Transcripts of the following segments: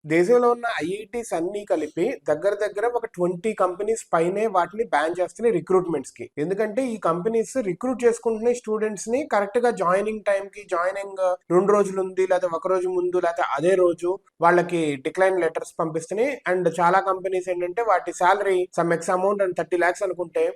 దేశంలో ఉన్న ఐఐటీస్ అన్ని కలిపి దగ్గర దగ్గర ఒక 20 కంపెనీస్ పైనే వాటిని బ్యాన్ చేస్తున్నాయి రిక్రూట్మెంట్స్ కి. ఎందుకంటే ఈ కంపెనీస్ రిక్రూట్ చేసుకుంటున్నాయి స్టూడెంట్స్ ని కరెక్ట్ గా జాయినింగ్ టైం కి, జాయినింగ్ 2 రోజులు ఉంది లేదా ఒక రోజు ముందు లేదా అదే రోజు వాళ్ళకి డిక్లైన్ లెటర్స్ పంపిస్తున్నాయి. అండ్ చాలా కంపెనీస్ ఏంటంటే వాటి salary some X amount and 30 lakhs అనుకుంటే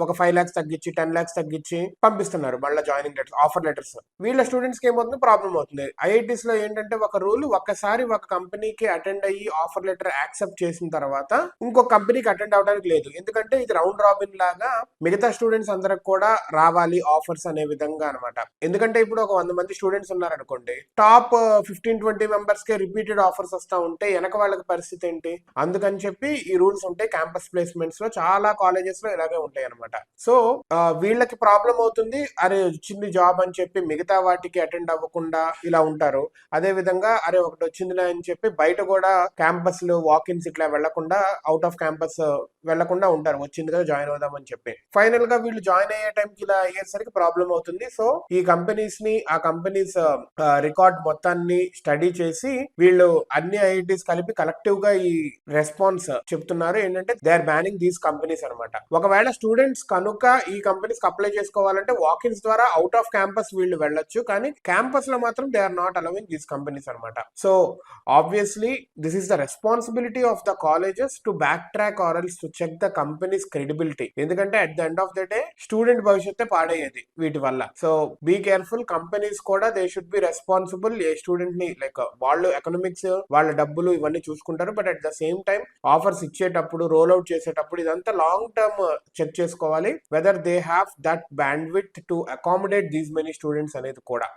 ఒక 5 lakhs తగ్గించి 10 lakhs తగ్గించి పంపిస్తున్నారు మళ్ళీ జాయినింగ్ లెటర్స్, ఆఫర్ లెటర్స్. వీళ్ళ స్టూడెంట్స్ కి ఏమవుతుంది, ప్రాబ్లం అవుతుంది. ఐఐటీస్ లో ఏంటంటే ఒక రూల్, ఒక్కసారి ఒక కంపెనీకి అటెండ్ అయ్యి ఆఫర్ లెటర్ యాక్సెప్ట్ చేసిన తర్వాత ఇంకో కంపెనీకి అటెండ్ అవడానికి లేదు. ఎందుకంటే ఇది రౌండ్ రాబిన్ లాగా మిగతా స్టూడెంట్స్ అందరికి కూడా రావాలి ఆఫర్స్ అనే విధంగా అనమాట. ఎందుకంటే ఇప్పుడు ఒక 100 మంది స్టూడెంట్స్ ఉన్నారనుకోండి, టాప్ 15-20 మెంబర్స్ కే రిపీటెడ్ ఆఫర్స్ వస్తా ఉంటే వెనక వాళ్ళకి పరిస్థితి ఏంటి? అందుకని చెప్పి ఈ రూల్స్ ఉంటాయి. క్యాంపస్ ప్లేస్మెంట్స్ లో చాలా కాలేజెస్ లో ఇలాగే ఉంటాయి అనమాట. సో వీళ్ళకి ప్రాబ్లం అవుతుంది, అరే వచ్చింది జాబ్ అని చెప్పి మిగతా వాటికి అటెండ్ అవ్వకుండా ఇలా ఉంటారు. అదే విధంగా అరే ఒకటి వచ్చిందిలే అని చెప్పి బయట కూడా క్యాంపస్ లో వాకిన్స్ ఇట్లా వెళ్లకుండా, అవుట్ ఆఫ్ క్యాంపస్ వెళ్లకుండా ఉంటారు, వచ్చింది కదా జాయిన్ అవుదామని చెప్పి. ఫైనల్ గా వీళ్ళు జాయిన్ అయ్యే టైంకి ఇలా అయ్యేసరికి ప్రాబ్లం అవుతుంది. సో ఈ కంపెనీస్ ని, ఆ కంపెనీస్ రికార్డ్ మొత్తాన్ని స్టడీ చేసి వీళ్ళు అన్ని ఐఐటీస్ కలిపి కలెక్టివ్ గా ఈ రెస్పాన్స్ చెప్తున్నారు. ఏంటంటే they are banning these companies అనమాట. ఒకవేళ స్టూడెంట్స్ కనుక ఈ కంపెనీస్ అప్లై చేసుకోవాలంటే వాకిన్స్ ద్వారా అవుట్ ఆఫ్ క్యాంపస్ వీళ్ళు వెళ్ళొచ్చు, కానీ క్యాంపస్ లో మాత్రం they are not allowing these companies అనమాట. So obviously this is the responsibility of the colleges to backtrack or else to check the company's credibility. ఎందుకంటే at the end of the day student భవిష్యత్తే పాడయ్యేది వీటి వల్ల. So be careful. Companies కూడా they should be responsible. ఏ student ని like వాళ్ళు economics, వాళ్ళ డబ్బులు ఇవన్నీ చూసుకుంటారు, but at the same time offers ఇచ్చేటప్పుడు, రోల్ అవుట్ చేసేటప్పుడు ఇదంతా లాంగ్ టర్మ్ చెక్ చేసుకోవాలి, whether they have that bandwidth to accommodate these many students అనేది కూడా.